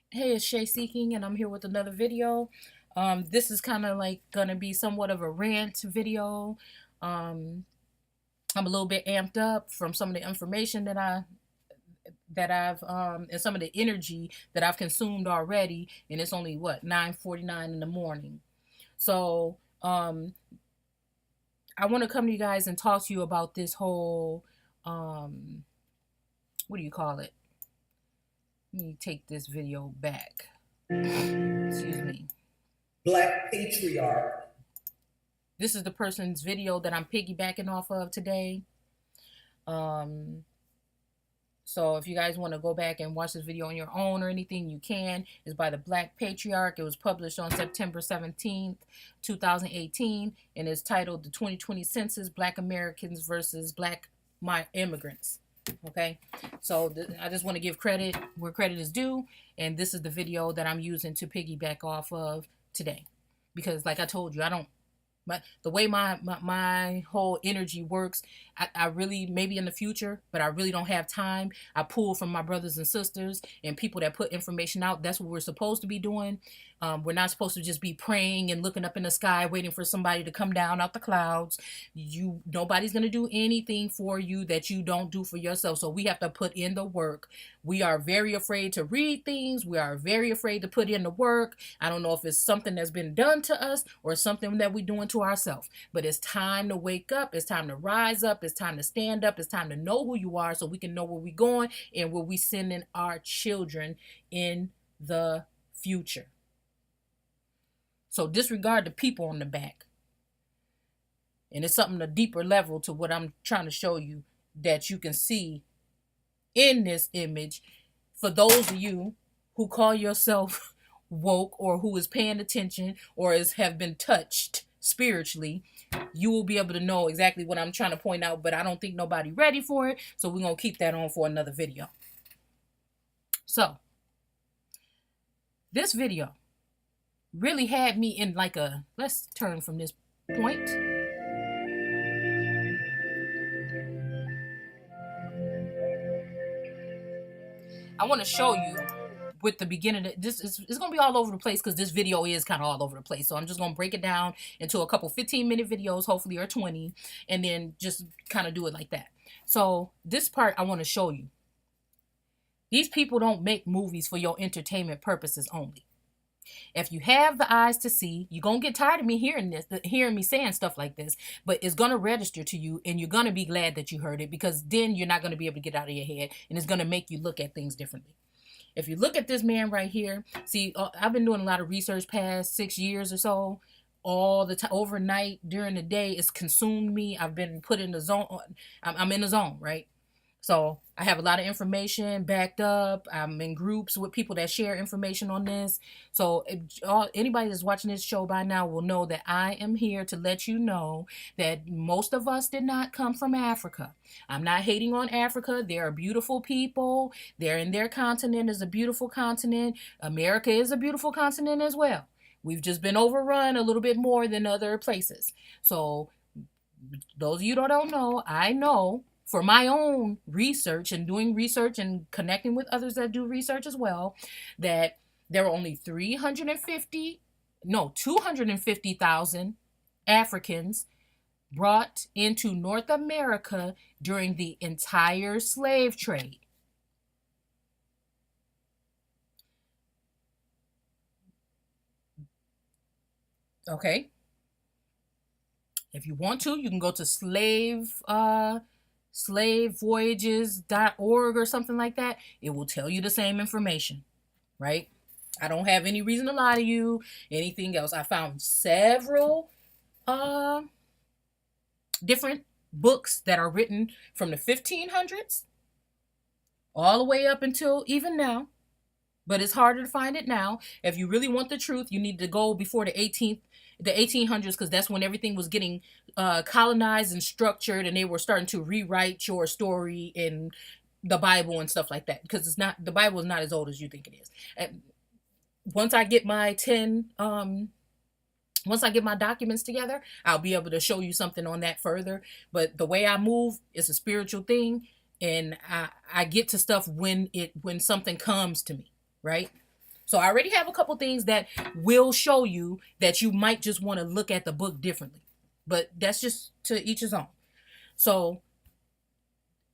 Hey, it's Shay Seeking, and I'm here with another video. This is kind of like gonna be somewhat of a rant video. Um, I'm a little bit amped up from some of the information that I've and some of the energy that I've consumed already, and it's only what 9:49 in the morning. So I want to come to you guys and talk to you about this whole what do you call it? Let me take this video back. Excuse me. Black patriarch. This is the person's video that I'm piggybacking off of today. Um, so if you guys want to go back and watch this video on your own or anything, you can. It's by the Black Patriarch. It was published on September 17th, 2018, and it's titled The 2020 Census, Black Americans versus Black Immigrants. Okay, so I just want to give credit where credit is due, and this is the video that I'm using to piggyback off of today. Because like I told you, I don't but the way my whole energy works, I really, maybe in the future, but I really don't have time. I pull from my brothers and sisters and people that put information out. That's what we're supposed to be doing. We're not supposed to just be praying and looking up in the sky waiting for somebody to come down out the clouds. Nobody's going to do anything for you that you don't do for yourself. So we have to put in the work. We are very afraid to read things. We are very afraid to put in the work. I don't know if it's something that's been done to us or something that we're doing to ourselves. But it's time to wake up. It's time to rise up. It's time to stand up. It's time to know who you are so we can know where we're going and where we sending our children in the future. So disregard the people on the back. And it's something a deeper level to what I'm trying to show you that you can see in this image for those of you who call yourself woke or who is paying attention or have been touched spiritually. You will be able to know exactly what I'm trying to point out, but I don't think nobody ready for it, so we're gonna keep that on for another video. So this video really had me in like a, let's turn from this point. I want to show you with the beginning of this is it's gonna be all over the place because this video is kind of all over the place. So I'm just gonna break it down into a couple 15-minute videos, hopefully, or 20, and then just kind of do it like that. So this part I want to show you. These people don't make movies for your entertainment purposes only. If you have the eyes to see, you're gonna get tired of me hearing me saying stuff like this, but it's gonna register to you, and you're gonna be glad that you heard it because then you're not gonna be able to get out of your head, and it's gonna make you look at things differently. If you look at this man right here, see, I've been doing a lot of research past 6 years or so. All the time, overnight, during the day, it's consumed me. I've been put in the zone. I'm in the zone, right? So I have a lot of information backed up. I'm in groups with people that share information on this. So anybody that's watching this show by now will know that I am here to let you know that most of us did not come from Africa. I'm not hating on Africa. They are beautiful people. They're in their continent is a beautiful continent. America is a beautiful continent as well. We've just been overrun a little bit more than other places. So those of you that don't know, I know for my own research and doing research and connecting with others that do research as well, that there are only 250,000 Africans brought into North America during the entire slave trade. Okay. If you want to, you can go to slavevoyages.org or something like that. It will tell you the same information, right? I don't have any reason to lie to you. Anything else? I found several different books that are written from the 1500s all the way up until even now. But it's harder to find it now. If you really want the truth, you need to go before the 1800s, because that's when everything was getting colonized and structured, and they were starting to rewrite your story in the Bible and stuff like that. Because the Bible is not as old as you think it is. And once I get my once I get my documents together, I'll be able to show you something on that further. But the way I move is a spiritual thing, and I get to stuff when something comes to me, right? So I already have a couple things that will show you that you might just want to look at the book differently. But that's just to each his own. So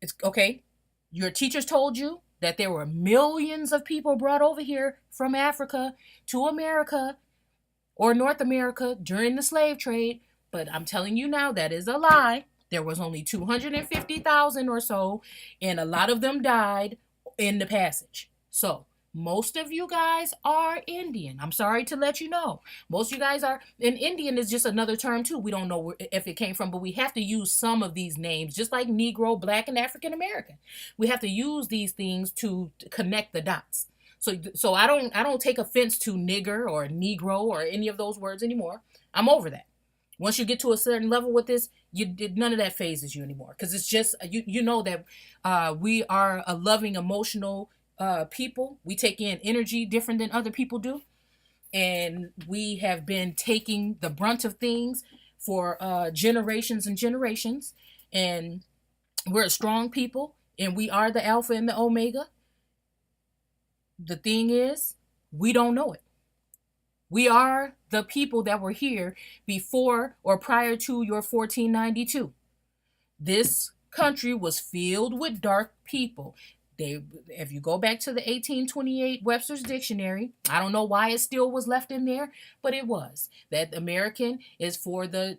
it's okay. Your teachers told you that there were millions of people brought over here from Africa to America or North America during the slave trade. But I'm telling you now, that is a lie. There was only 250,000 or so, and a lot of them died in the passage. So most of you guys are Indian. I'm sorry to let you know. Most of you guys are, and Indian is just another term too. We don't know if it came from, but we have to use some of these names, just like Negro, Black, and African American. We have to use these things to connect the dots. So I don't take offense to nigger or negro or any of those words anymore. I'm over that. Once you get to a certain level with this, none of that phases you anymore, because it's just you know that we are a loving, emotional people. We take in energy different than other people do, and we have been taking the brunt of things for generations and generations, and we're a strong people, and we are the Alpha and the Omega. The thing is, we don't know it. We are the people that were here before or prior to your 1492. This country was filled with dark people. If you go back to the 1828 Webster's Dictionary, I don't know why it still was left in there, but it was. That American is for the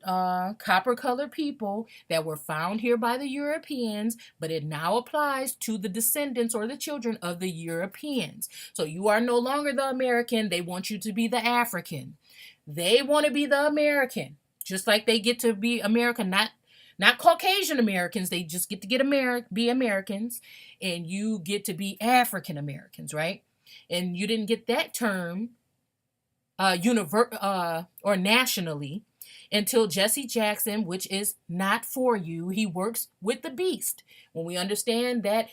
copper-colored people that were found here by the Europeans, but it now applies to the descendants or the children of the Europeans. So you are no longer the American. They want you to be the African. They want to be the American, just like they get to be American, not Caucasian Americans. They just get to be Americans, and you get to be African Americans, right? And you didn't get that term or nationally until Jesse Jackson, which is not for you. He works with the beast. When we understand that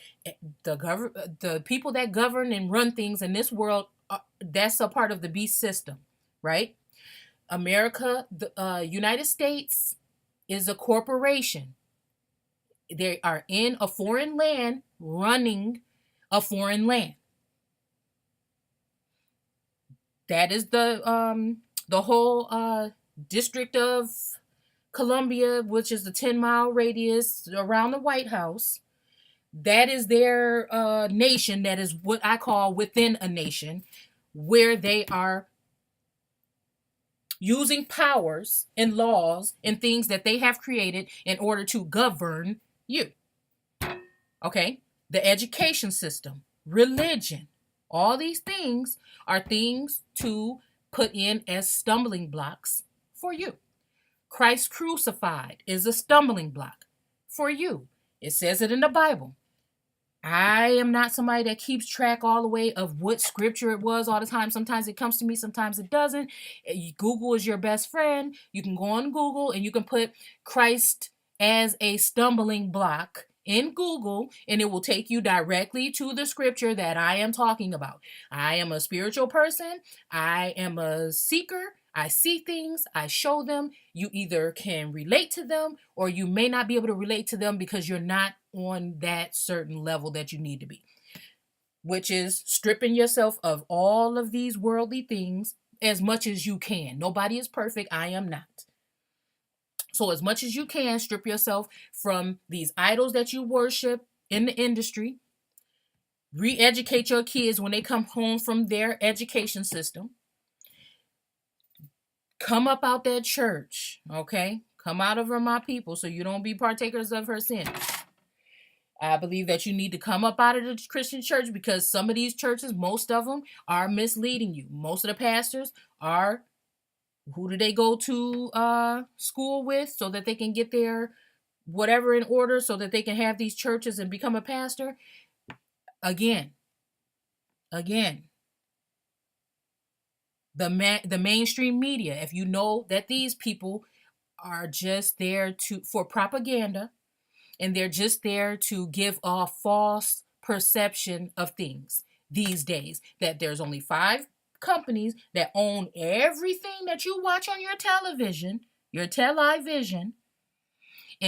the people that govern and run things in this world, that's a part of the beast system, right? America, the United States, is a corporation. They are in a foreign land running a foreign land. That is the whole District of Columbia, which is the 10-mile radius around the White House. That is their nation. That is what I call within a nation, where they are using powers and laws and things that they have created in order to govern you. Okay? The education system, religion, all these things are things to put in as stumbling blocks for you. Christ crucified is a stumbling block for you. It says it in the Bible. I am not somebody that keeps track all the way of what scripture it was all the time. Sometimes it comes to me, sometimes it doesn't. Google is your best friend. You can go on Google and you can put Christ as a stumbling block in Google, and it will take you directly to the scripture that I am talking about. I am a spiritual person. I am a seeker. I see things, I show them. You either can relate to them or you may not be able to relate to them because you're not on that certain level that you need to be, which is stripping yourself of all of these worldly things as much as you can. Nobody is perfect. I am not. So as much as you can, strip yourself from these idols that you worship in the industry. Re-educate your kids when they come home from their education system. Come up out that church, okay? Come out of her, my people, so you don't be partakers of her sins. I believe that you need to come up out of the Christian church because some of these churches, most of them, are misleading you. Most of the pastors are, who do they go to school with so that they can get their whatever in order so that they can have these churches and become a pastor? Again. The mainstream media, if you know that these people are just there for propaganda, and they're just there to give a false perception of things these days, that there's only 5 companies that own everything that you watch on your television, and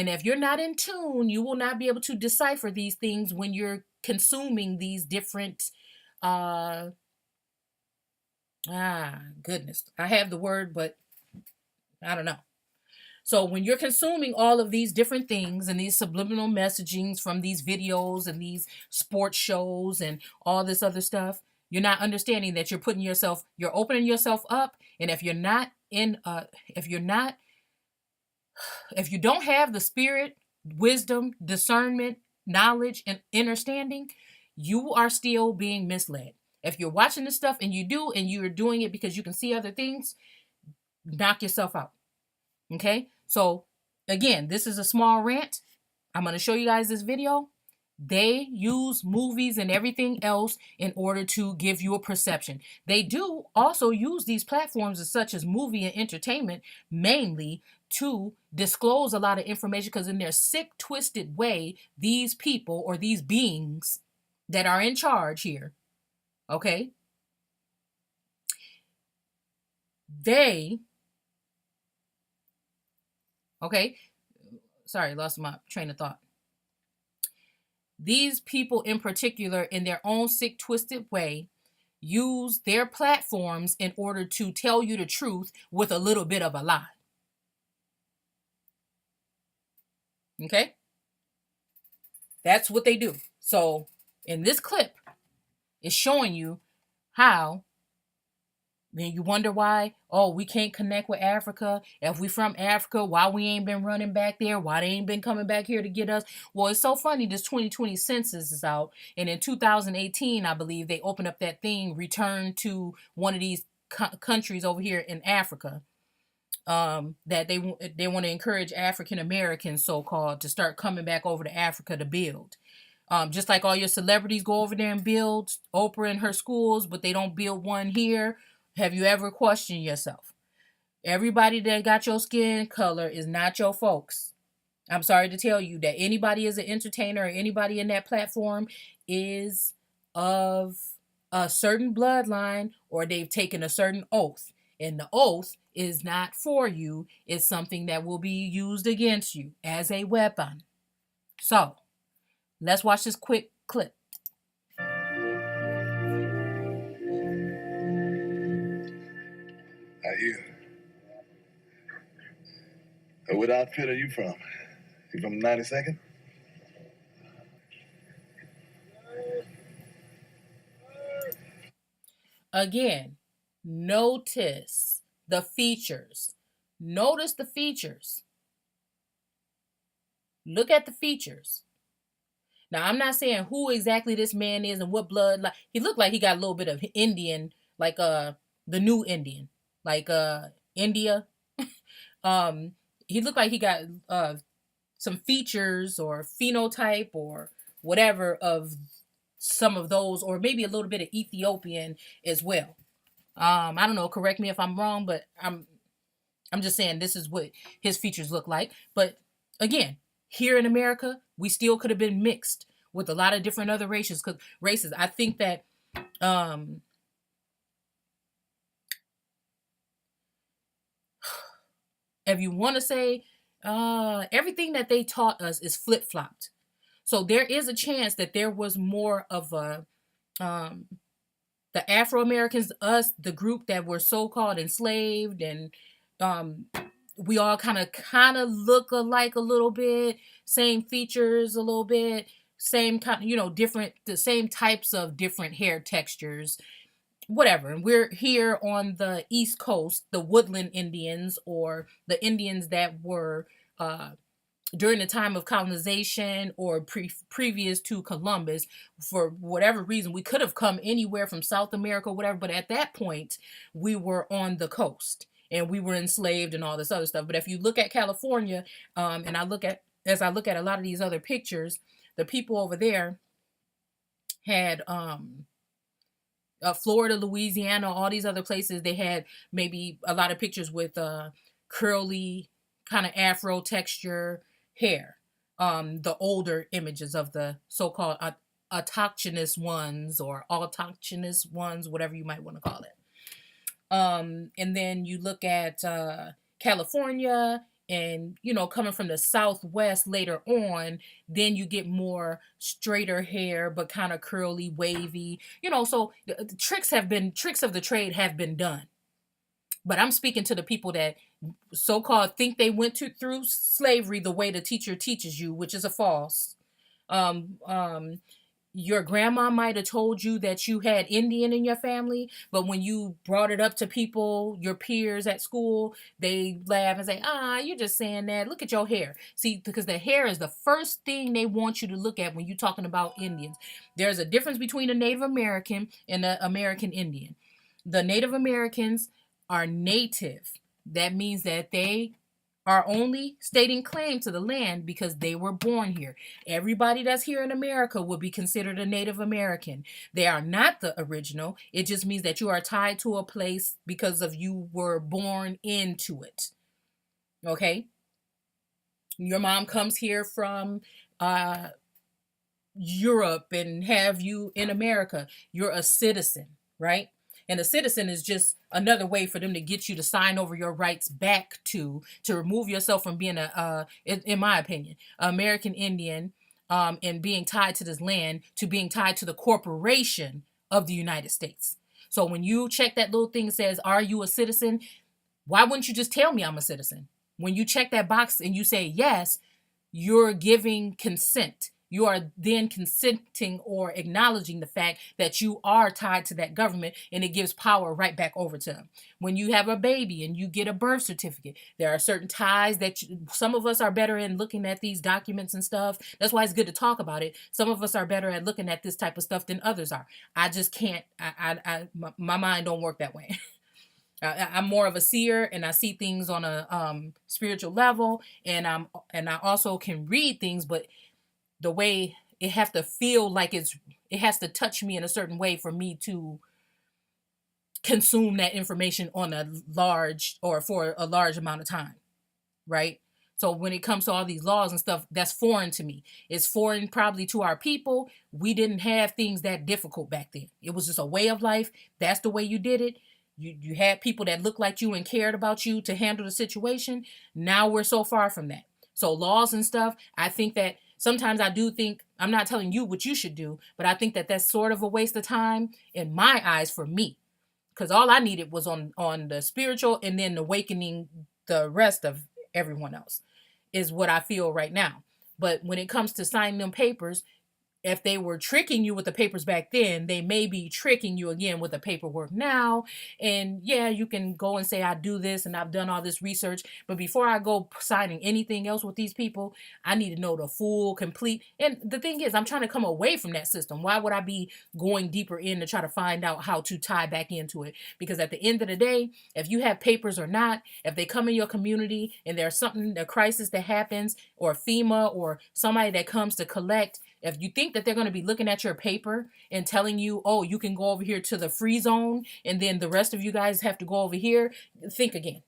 if you're not in tune, you will not be able to decipher these things when you're consuming these different Ah, goodness. I have the word, but I don't know. So when you're consuming all of these different things and these subliminal messagings from these videos and these sports shows and all this other stuff, you're not understanding that you're opening yourself up. And if you don't have the spirit, wisdom, discernment, knowledge, and understanding, you are still being misled. If you're watching this stuff and you're doing it because you can see other things, knock yourself out. Okay? So, again, this is a small rant. I'm going to show you guys this video. They use movies and everything else in order to give you a perception. They do also use these platforms such as movie and entertainment mainly to disclose a lot of information, because in their sick, twisted way, these people or these beings that are in charge here, okay, sorry, lost my train of thought. These people in particular, in their own sick, twisted way, use their platforms in order to tell you the truth with a little bit of a lie. Okay? That's what they do. So, in this clip, it's showing you how. Then you wonder why, we can't connect with Africa. If we from Africa, why we ain't been running back there? Why they ain't been coming back here to get us? Well, it's so funny. This 2020 census is out. And in 2018, I believe, they opened up that thing, return to one of these countries over here in Africa. That they want to encourage African Americans, so-called, to start coming back over to Africa to build. Just like all your celebrities go over there and build, Oprah and her schools, but they don't build one here. Have you ever questioned yourself? Everybody that got your skin color is not your folks. I'm sorry to tell you that anybody is an entertainer or anybody in that platform is of a certain bloodline, or they've taken a certain oath. And the oath is not for you. It's something that will be used against you as a weapon. So, let's watch this quick clip. You. What outfit are you from? You from 92nd? Again, notice the features. Notice the features. Look at the features. Now, I'm not saying who exactly this man is and what blood. Like, he looked like he got a little bit of Indian, like the new Indian, like India. He looked like he got some features or phenotype or whatever of some of those, or maybe a little bit of Ethiopian as well. I don't know. Correct me if I'm wrong, but I'm just saying this is what his features look like. But again, here in America, we still could have been mixed with a lot of different other races. I think that if you want to say everything that they taught us is flip-flopped. So there is a chance that there was more of a the Afro-Americans, us, the group that were so-called enslaved, and we all kind of look alike a little bit, same features a little bit, same kind, the same types of different hair textures, whatever. And we're here on the East Coast, the woodland Indians, or the Indians that were during the time of colonization or previous to Columbus. For whatever reason, we could have come anywhere from South America, whatever, but at that point, we were on the coast and we were enslaved and all this other stuff. But if you look at California, and as I look at a lot of these other pictures, the people over there had Florida, Louisiana, all these other places, they had maybe a lot of pictures with curly kind of afro texture hair. The older images of the so-called autochthonous ones, or autochthonous ones, whatever you might want to call it. And then you look at California and coming from the Southwest later on, then you get more straighter hair but kind of curly, wavy. So the tricks of the trade have been done. But I'm speaking to the people that so-called think they went through slavery the way the teacher teaches you, which is a false. Um, um, your grandma might have told you that you had Indian in your family, but when you brought it up to people, your peers at school, they laugh and say, you're just saying that. Look at your hair. See, because the hair is the first thing they want you to look at when you're talking about Indians. There's a difference between a Native American and an American Indian. The Native Americans are native. That means that they are only stating claim to the land because they were born here. Everybody that's here in America would be considered a Native American. They are not the original. It just means that you are tied to a place because of you were born into it. Okay? Your mom comes here from Europe and have you in America. You're a citizen, right? And a citizen is just another way for them to get you to sign over your rights back to remove yourself from being in my opinion, American Indian, and being tied to this land to being tied to the corporation of the United States. So when you check that little thing that says, "Are you a citizen?" Why wouldn't you just tell me I'm a citizen? When you check that box and you say yes, you're giving consent. You are then consenting or acknowledging the fact that you are tied to that government, and it gives power right back over to them. When you have a baby and you get a birth certificate, there are certain ties that some of us are better in looking at these documents and stuff. That's why it's good to talk about it. Some of us are better at looking at this type of stuff than others are. I just can't. My mind don't work that way. I'm more of a seer, and I see things on a spiritual level, and I also can read things, but the way it has to feel like it has to touch me in a certain way for me to consume that information on a large or for a large amount of time, right? So when it comes to all these laws and stuff, that's foreign to me. It's foreign probably to our people. We didn't have things that difficult back then. It was just a way of life. That's the way you did it. You had people that looked like you and cared about you to handle the situation. Now we're so far from that. So laws and stuff, I think that sometimes I do think, I'm not telling you what you should do, but I think that that's sort of a waste of time in my eyes for me. Because all I needed was on the spiritual, and then awakening the rest of everyone else is what I feel right now. But when it comes to signing them papers, if they were tricking you with the papers back then, they may be tricking you again with the paperwork now. And yeah, you can go and say, I do this and I've done all this research. But before I go signing anything else with these people, I need to know the full, complete. And the thing is, I'm trying to come away from that system. Why would I be going deeper in to try to find out how to tie back into it? Because at the end of the day, if you have papers or not, if they come in your community and there's something, a crisis that happens, or FEMA or somebody that comes to collect, if you think that they're going to be looking at your paper and telling you, oh, you can go over here to the free zone and then the rest of you guys have to go over here, think again.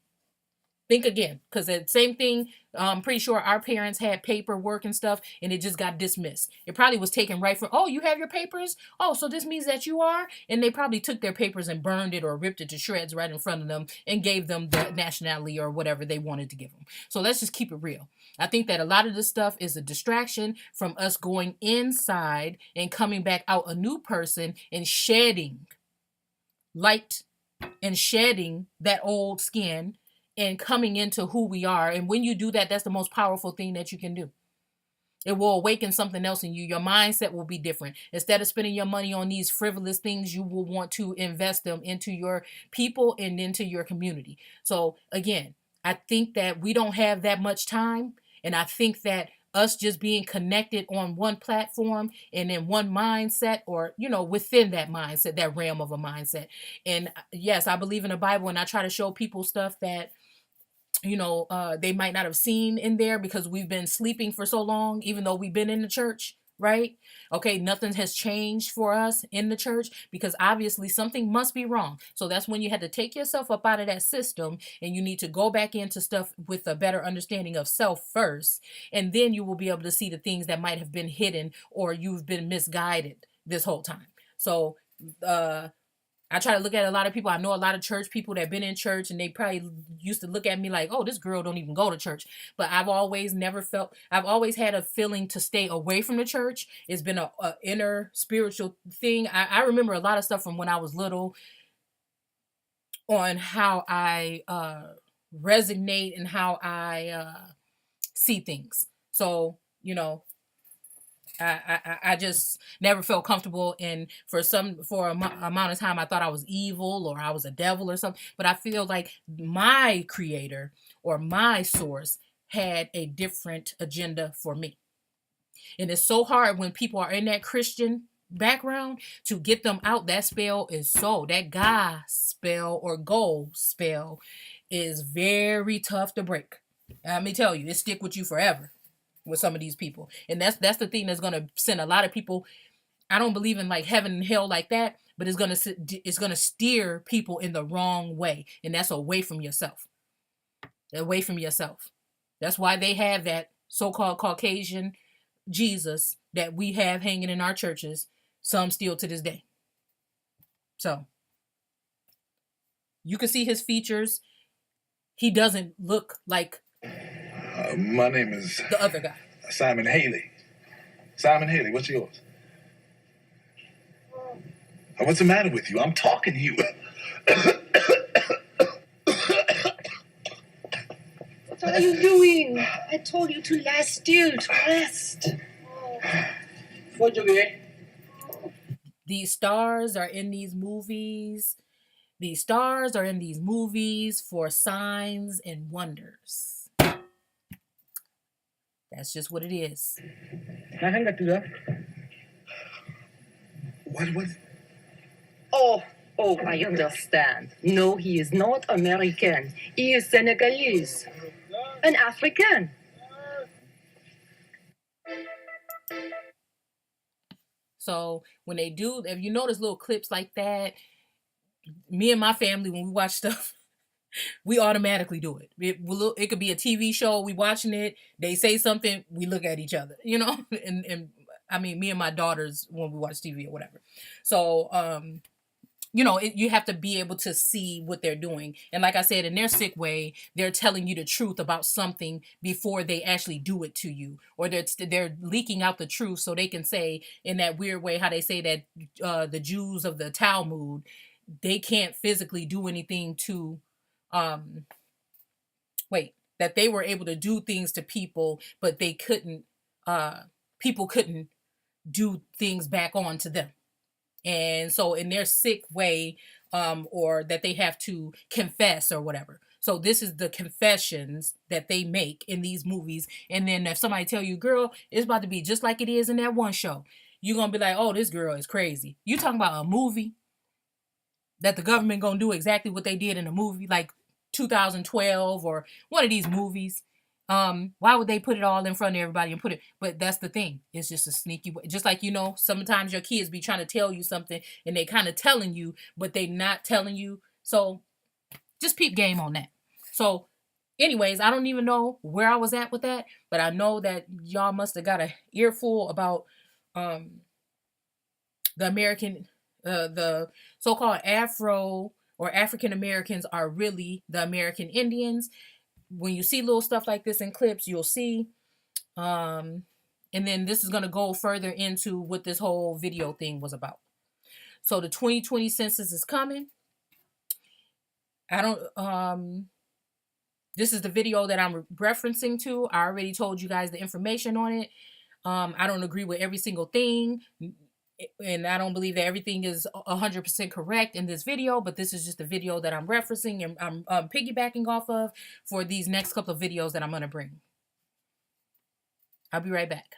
Think again, because the same thing, I'm pretty sure our parents had paperwork and stuff, and it just got dismissed. It probably was taken right from, oh, you have your papers? Oh, so this means that you are? And they probably took their papers and burned it or ripped it to shreds right in front of them and gave them the nationality or whatever they wanted to give them. So let's just keep it real. I think that a lot of this stuff is a distraction from us going inside and coming back out a new person and shedding light and shedding that old skin and coming into who we are. And when you do that, that's the most powerful thing that you can do. It will awaken something else in you. Your mindset will be different. Instead of spending your money on these frivolous things, you will want to invest them into your people and into your community. So again, I think that we don't have that much time. And I think that us just being connected on one platform and in one mindset, or, within that mindset, that realm of a mindset. And yes, I believe in the Bible, and I try to show people stuff that they might not have seen in there because we've been sleeping for so long, even though we've been in the church, right? Okay, nothing has changed for us in the church because obviously something must be wrong. So that's when you had to take yourself up out of that system and you need to go back into stuff with a better understanding of self first. And then you will be able to see the things that might have been hidden or you've been misguided this whole time. So, I try to look at a lot of people. I know a lot of church people that been in church, and they probably used to look at me like, "Oh, this girl don't even go to church." But I've always had a feeling to stay away from the church. It's been a inner spiritual thing. I remember a lot of stuff from when I was little on how I resonate and how I see things. So, I just never felt comfortable, and for amount of time I thought I was evil or I was a devil or something. But I feel like my creator or my source had a different agenda for me. And it's so hard when people are in that Christian background to get them out. That God spell or go spell is very tough to break. Let me tell you, it stick with you forever with some of these people. And that's the thing that's going to send a lot of people. I don't believe in like heaven and hell like that, but it's going to steer people in the wrong way, and that's away from yourself. Away from yourself. That's why they have that so-called Caucasian Jesus that we have hanging in our churches, some still to this day. So you can see his features. He doesn't look like My name is the other guy. Simon Haley. Simon Haley, what's yours? What's the matter with you? I'm talking to you. What are you doing? I told you to lie still, to rest. These stars are in these movies. These stars are in these movies for signs and wonders. That's just what it is. What? Oh, I understand. No, he is not American. He is Senegalese. An African. So when they do, if you notice little clips like that, me and my family, when we watch stuff, we automatically do it. It could be a TV show, we watching it, they say something, we look at each other, and I mean, me and my daughters when we watch TV or whatever. So, you have to be able to see what they're doing. And like I said, in their sick way, they're telling you the truth about something before they actually do it to you, or they're leaking out the truth so they can say in that weird way how they say that the Jews of the Talmud, they can't physically do anything to that they were able to do things to people, but they couldn't people couldn't do things back on to them. And so in their sick way, or that they have to confess or whatever. So this is the confessions that they make in these movies. And then if somebody tell you, girl, it's about to be just like it is in that one show, you're going to be like, oh, this girl is crazy. You talking about a movie that the government going to do exactly what they did in a movie like 2012 or one of these movies. Why would they put it all in front of everybody and put it? But that's the thing. It's just a sneaky way. Just like, sometimes your kids be trying to tell you something and they kind of telling you, but they not telling you. So just peep game on that. So anyways, I don't even know where I was at with that, but I know that y'all must have got an earful about the American, the so-called Afro or African Americans are really the American Indians. When you see little stuff like this in clips, you'll see. And then this is going to go further into what this whole video thing was about. So the 2020 census is coming. This is the video that I'm referencing to. I already told you guys the information on it. I don't agree with every single thing, and I don't believe that everything is 100% correct in this video, but this is just the video that I'm referencing and I'm piggybacking off of for these next couple of videos that I'm going to bring. I'll be right back.